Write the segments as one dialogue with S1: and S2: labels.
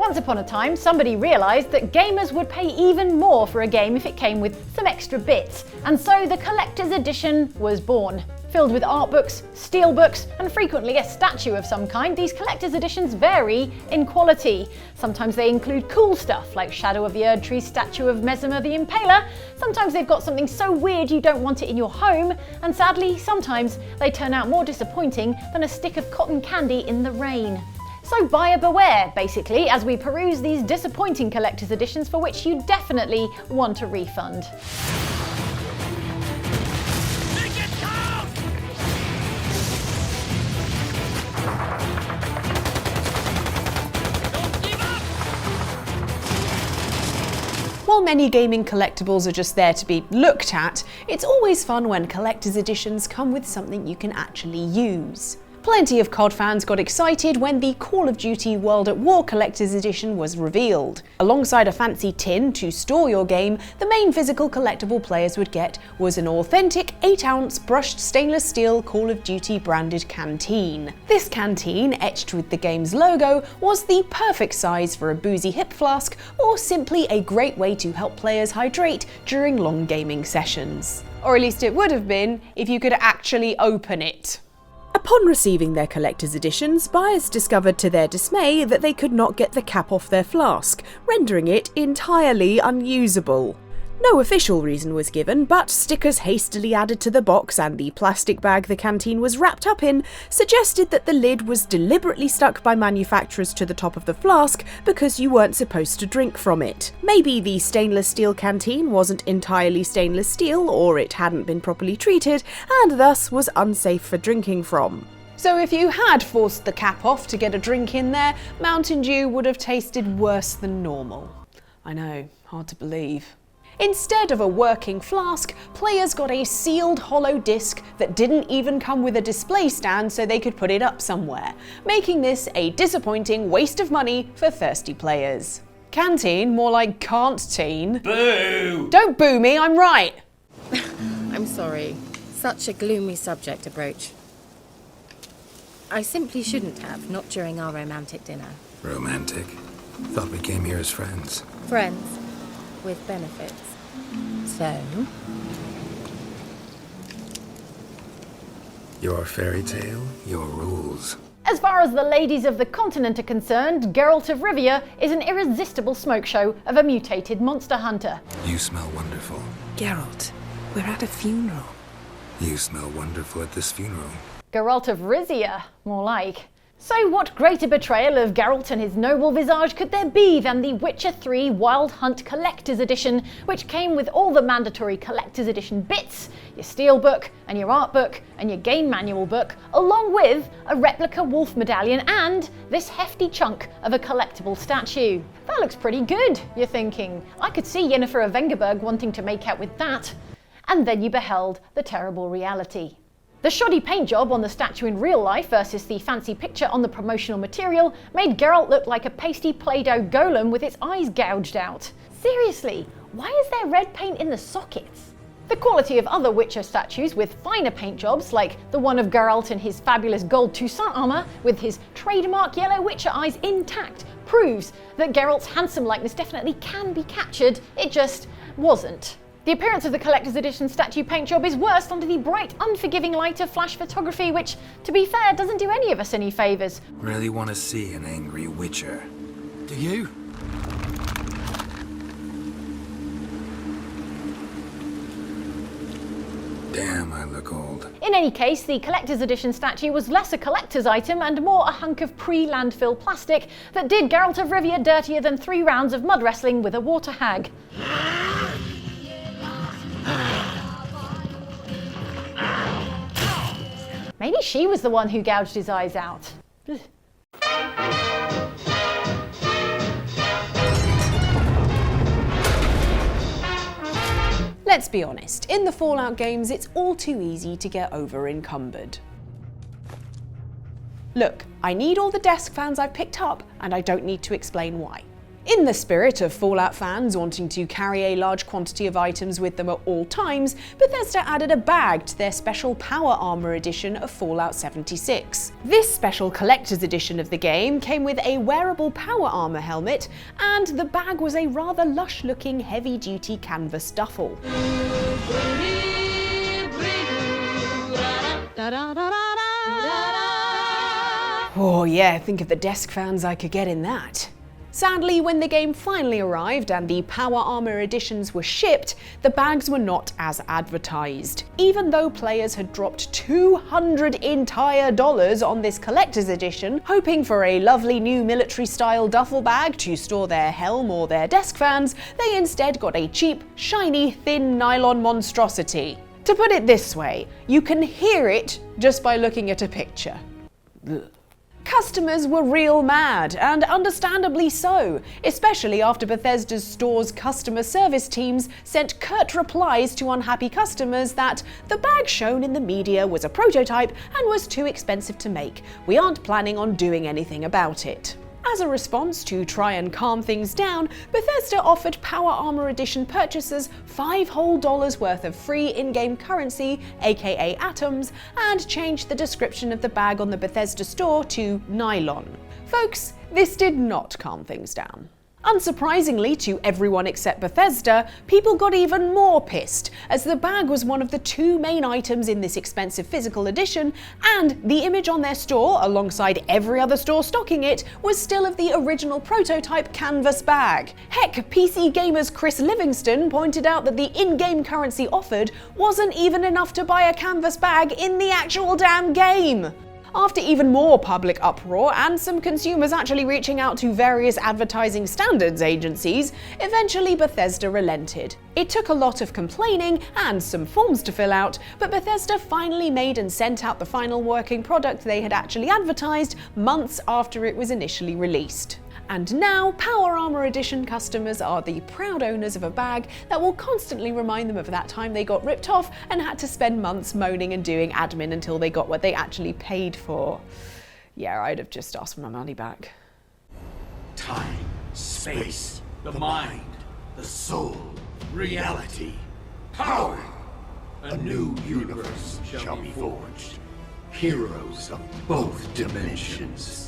S1: Once upon a time, somebody realised that gamers would pay even more for a game if it came with some extra bits, and so the collector's edition was born. Filled with art books, steelbooks, and frequently a statue of some kind, these collector's editions vary in quality. Sometimes they include cool stuff, like Shadow of the Erdtree's statue of Mesmer the Impaler. Sometimes they've got something so weird you don't want it in your home, and sadly, sometimes they turn out more disappointing than a stick of cotton candy in the rain. So buyer beware, basically, as we peruse these disappointing collector's editions for which you definitely want a refund.
S2: While many gaming collectibles are just there to be looked at, it's always fun when collector's editions come with something you can actually use. Plenty of COD fans got excited when the Call of Duty World at War Collector's Edition was revealed. Alongside a fancy tin to store your game, the main physical collectible players would get was an authentic 8-ounce brushed stainless steel Call of Duty branded canteen. This canteen, etched with the game's logo, was the perfect size for a boozy hip flask or simply a great way to help players hydrate during long gaming sessions. Or at least it would have been if you could actually open it. Upon receiving their collector's editions, buyers discovered to their dismay that they could not get the cap off their flask, rendering it entirely unusable. No official reason was given, but stickers hastily added to the box and the plastic bag the canteen was wrapped up in suggested that the lid was deliberately stuck by manufacturers to the top of the flask because you weren't supposed to drink from it. Maybe the stainless steel canteen wasn't entirely stainless steel, or it hadn't been properly treated, and thus was unsafe for drinking from. So if you had forced the cap off to get a drink in there, Mountain Dew would have tasted worse than normal. I know, hard to believe. Instead of a working flask, players got a sealed hollow disc that didn't even come with a display stand so they could put it up somewhere, making this a disappointing waste of money for thirsty players. Canteen, more like can't-teen.
S3: Boo!
S2: Don't boo me, I'm right!
S4: I'm sorry. Such a gloomy subject to broach. I simply shouldn't have, not during our romantic dinner.
S3: Romantic? Thought we came here as friends.
S4: Friends. With benefits. So?
S3: Your fairy tale, your rules.
S1: As far as the ladies of the continent are concerned, Geralt of Rivia is an irresistible smoke show of a mutated monster hunter.
S3: You smell wonderful.
S5: Geralt, we're at a funeral.
S3: You smell wonderful at this funeral.
S1: Geralt of Rivia, more like. So what greater betrayal of Geralt and his noble visage could there be than the Witcher 3 Wild Hunt Collector's Edition, which came with all the mandatory Collector's Edition bits, your steelbook and your art book and your game manual book, along with a replica wolf medallion and this hefty chunk of a collectible statue. That looks pretty good, you're thinking. I could see Yennefer of Vengerberg wanting to make out with that. And then you beheld the terrible reality. The shoddy paint job on the statue in real life versus the fancy picture on the promotional material made Geralt look like a pasty Play-Doh golem with its eyes gouged out. Seriously, why is there red paint in the sockets? The quality of other Witcher statues with finer paint jobs, like the one of Geralt in his fabulous gold Toussaint armour with his trademark yellow Witcher eyes intact, proves that Geralt's handsome likeness definitely can be captured, it just wasn't. The appearance of the Collector's Edition statue paint job is worse under the bright, unforgiving light of flash photography, which, to be fair, doesn't do any of us any favours.
S3: Really want to see an angry Witcher. Do you? Damn, I look old.
S1: In any case, the Collector's Edition statue was less a collector's item and more a hunk of pre-landfill plastic that did Geralt of Rivia dirtier than 3 rounds of mud wrestling with a water hag. Maybe she was the one who gouged his eyes out.
S2: Let's be honest, in the Fallout games it's all too easy to get over-encumbered. Look, I need all the desk fans I've picked up, and I don't need to explain why. In the spirit of Fallout fans wanting to carry a large quantity of items with them at all times, Bethesda added a bag to their special Power Armor edition of Fallout 76. This special collector's edition of the game came with a wearable Power Armor helmet, and the bag was a rather lush-looking heavy-duty canvas duffel. Oh yeah, think of the desk fans I could get in that. Sadly, when the game finally arrived and the Power Armor editions were shipped, the bags were not as advertised. Even though players had dropped $200 entire on this collector's edition, hoping for a lovely new military-style duffel bag to store their helm or their desk fans, they instead got a cheap, shiny, thin nylon monstrosity. To put it this way, you can hear it just by looking at a picture. Ugh. Customers were real mad, and understandably so, especially after Bethesda's store's customer service teams sent curt replies to unhappy customers that the bag shown in the media was a prototype and was too expensive to make. We aren't planning on doing anything about it. As a response to try and calm things down, Bethesda offered Power Armor Edition purchasers $5 whole worth of free in-game currency, aka atoms, and changed the description of the bag on the Bethesda store to nylon. Folks, this did not calm things down. Unsurprisingly to everyone except Bethesda, people got even more pissed, as the bag was one of the two main items in this expensive physical edition, and the image on their store, alongside every other store stocking it, was still of the original prototype canvas bag. Heck, PC Gamer's Chris Livingston pointed out that the in-game currency offered wasn't even enough to buy a canvas bag in the actual damn game. After even more public uproar and some consumers actually reaching out to various advertising standards agencies, eventually Bethesda relented. It took a lot of complaining and some forms to fill out, but Bethesda finally made and sent out the final working product they had actually advertised months after it was initially released. And now, Power Armor Edition customers are the proud owners of a bag that will constantly remind them of that time they got ripped off and had to spend months moaning and doing admin until they got what they actually paid for. Yeah, I'd have just asked for my money back.
S3: Time, space, the mind, the soul, reality, power. A new universe shall be forged. Heroes of both dimensions.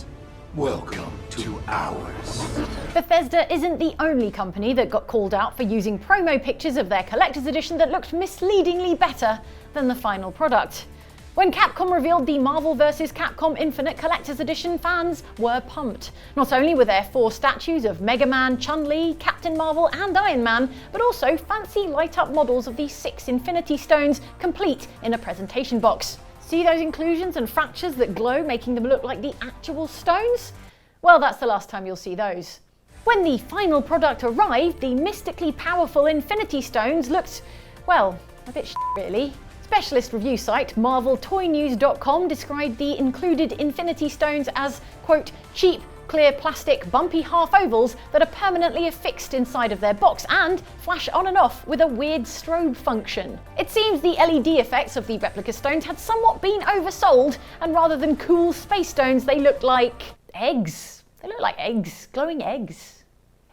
S3: Welcome to ours.
S1: Bethesda isn't the only company that got called out for using promo pictures of their collector's edition that looked misleadingly better than the final product. When Capcom revealed the Marvel vs. Capcom Infinite Collector's Edition, fans were pumped. Not only were there 4 statues of Mega Man, Chun-Li, Captain Marvel and Iron Man, but also fancy light-up models of the 6 Infinity Stones, complete in a presentation box. See those inclusions and fractures that glow, making them look like the actual stones? Well, that's the last time you'll see those. When the final product arrived, the mystically powerful Infinity Stones looked, well, a bit really. Specialist review site MarvelToyNews.com described the included Infinity Stones as, quote, cheap, clear plastic bumpy half ovals that are permanently affixed inside of their box and flash on and off with a weird strobe function. It seems the LED effects of the replica stones had somewhat been oversold, and rather than cool space stones, they looked like eggs. They look like eggs, glowing eggs.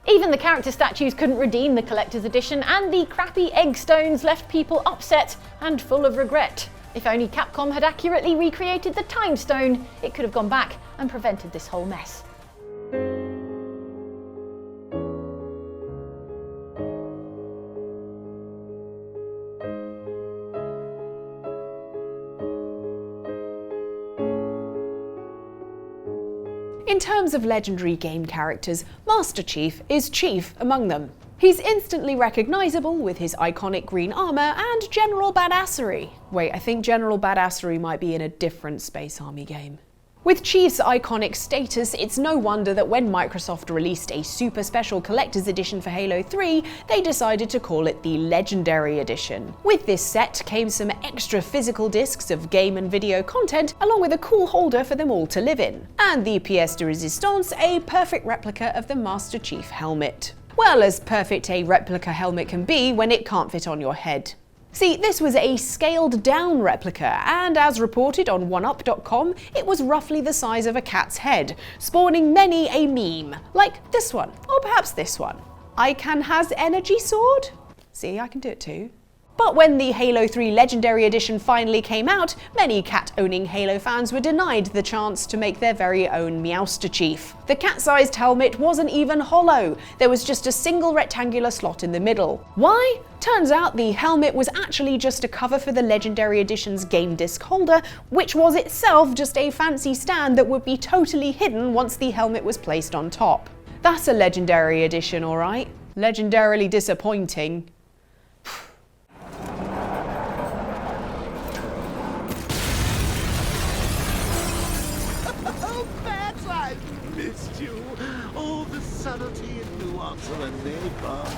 S1: Even the character statues couldn't redeem the collector's edition, and the crappy egg stones left people upset and full of regret. If only Capcom had accurately recreated the Time Stone, it could have gone back and prevented this whole mess.
S2: In terms of legendary game characters, Master Chief is chief among them. He's instantly recognisable with his iconic green armour and general badassery. Wait, I think general badassery might be in a different Space Army game. With Chief's iconic status, it's no wonder that when Microsoft released a super special collector's edition for Halo 3, they decided to call it the Legendary Edition. With this set came some extra physical discs of game and video content, along with a cool holder for them all to live in. And the pièce de résistance, a perfect replica of the Master Chief helmet. Well, as perfect a replica helmet can be when it can't fit on your head. See, this was a scaled down replica, and as reported on oneup.com, it was roughly the size of a cat's head, spawning many a meme, like this one, or perhaps this one. Icon has energy sword? See, I can do it too. But when the Halo 3 Legendary Edition finally came out, many cat-owning Halo fans were denied the chance to make their very own Meowster Chief. The cat-sized helmet wasn't even hollow, there was just a single rectangular slot in the middle. Why? Turns out the helmet was actually just a cover for the Legendary Edition's game disc holder, which was itself just a fancy stand that would be totally hidden once the helmet was placed on top. That's a Legendary Edition, alright. Legendarily disappointing.
S6: I've missed you. Oh, the subtlety and nuance of a napalm.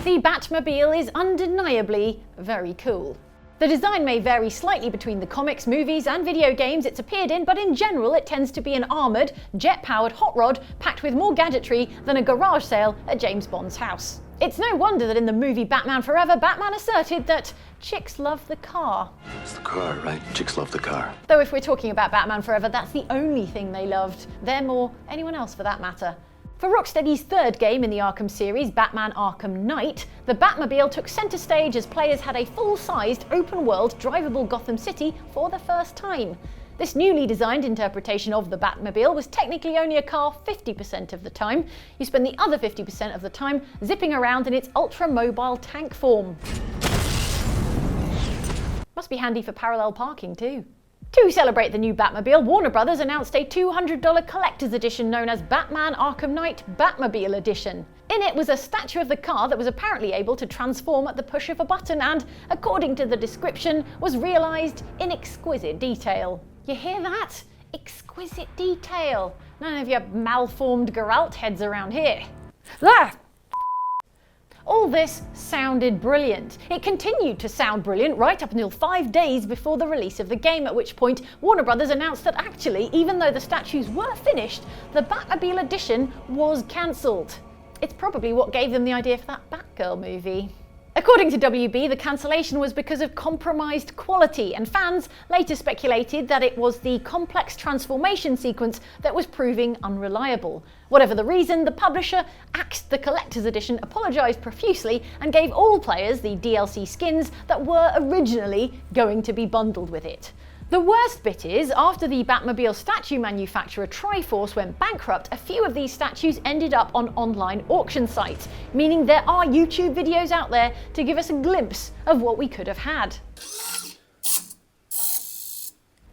S1: The Batmobile is undeniably very cool. The design may vary slightly between the comics, movies and video games it's appeared in, but in general it tends to be an armoured, jet-powered hot rod packed with more gadgetry than a garage sale at James Bond's house. It's no wonder that in the movie Batman Forever, Batman asserted that chicks love the car.
S3: It's the car, right? Chicks love the car.
S1: Though if we're talking about Batman Forever, that's the only thing they loved. Them or anyone else for that matter. For Rocksteady's third game in the Arkham series, Batman Arkham Knight, the Batmobile took centre stage as players had a full-sized, open-world, drivable Gotham City for the first time. This newly designed interpretation of the Batmobile was technically only a car 50% of the time. You spend the other 50% of the time zipping around in its ultra-mobile tank form. Must be handy for parallel parking too. To celebrate the new Batmobile, Warner Bros. Announced a $200 collector's edition known as Batman Arkham Knight Batmobile Edition. In it was a statue of the car that was apparently able to transform at the push of a button and, according to the description, was realised in exquisite detail. You hear that? Exquisite detail. None of your malformed Geralt heads around here. Ah! All this sounded brilliant. It continued to sound brilliant right up until 5 days before the release of the game, at which point Warner Bros. Announced that actually, even though the statues were finished, the Batmobile edition was cancelled. It's probably what gave them the idea for that Batgirl movie. According to WB, the cancellation was because of compromised quality, and fans later speculated that it was the complex transformation sequence that was proving unreliable. Whatever the reason, the publisher axed the collector's edition, apologised profusely, and gave all players the DLC skins that were originally going to be bundled with it. The worst bit is, after the Batmobile statue manufacturer Triforce went bankrupt, a few of these statues ended up on online auction sites, meaning there are YouTube videos out there to give us a glimpse of what we could have had.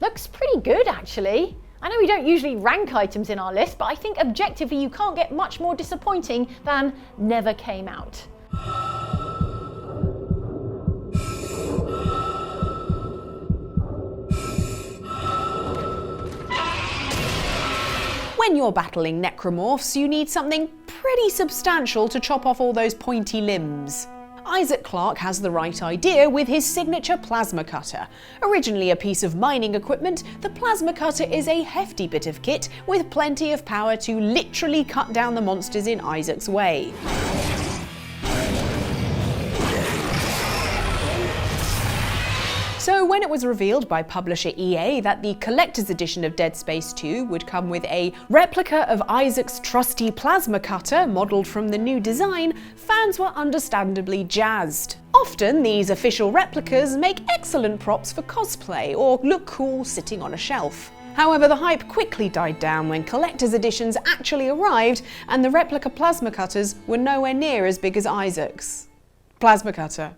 S1: Looks pretty good, actually. I know we don't usually rank items in our list, but I think objectively you can't get much more disappointing than never came out.
S2: When you're battling necromorphs, you need something pretty substantial to chop off all those pointy limbs. Isaac Clarke has the right idea with his signature plasma cutter. Originally a piece of mining equipment, the plasma cutter is a hefty bit of kit with plenty of power to literally cut down the monsters in Isaac's way. So when it was revealed by publisher EA that the collector's edition of Dead Space 2 would come with a replica of Isaac's trusty plasma cutter modelled from the new design, fans were understandably jazzed. Often these official replicas make excellent props for cosplay or look cool sitting on a shelf. However, the hype quickly died down when collector's editions actually arrived and the replica plasma cutters were nowhere near as big as Isaac's. Plasma cutter.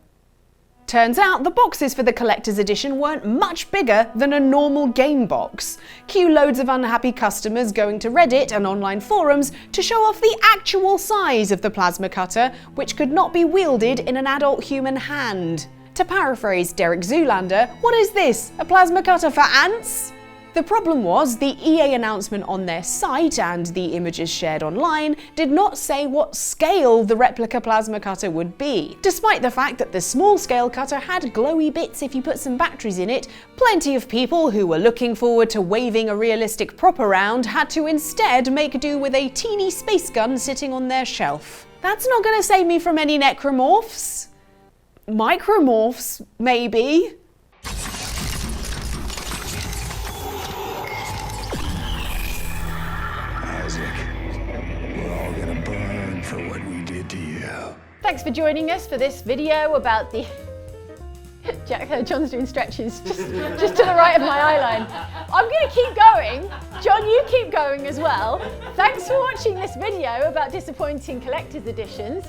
S2: Turns out the boxes for the collector's edition weren't much bigger than a normal game box. Cue loads of unhappy customers going to Reddit and online forums to show off the actual size of the plasma cutter, which could not be wielded in an adult human hand. To paraphrase Derek Zoolander, what is this, a plasma cutter for ants? The problem was, the EA announcement on their site and the images shared online did not say what scale the replica plasma cutter would be. Despite the fact that the small-scale cutter had glowy bits if you put some batteries in it, plenty of people who were looking forward to waving a realistic prop around had to instead make do with a teeny space gun sitting on their shelf. That's not going to save me from any necromorphs. Micromorphs, maybe.
S1: Thanks for joining us for this video about the... John's doing stretches just to the right of my eye line. I'm going to keep going. John, you keep going as well. Thanks for watching this video about disappointing collector's editions.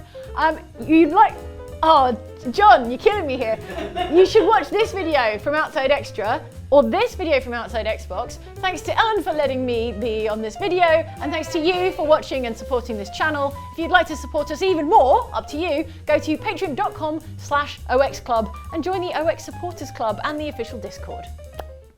S1: Oh, John, you're killing me here. You should watch this video from Outside Xtra or this video from Outside Xbox. Thanks to Ellen for letting me be on this video, and thanks to you for watching and supporting this channel. If you'd like to support us even more, up to you, go to patreon.com/OXClub and join the OX Supporters Club and the official Discord.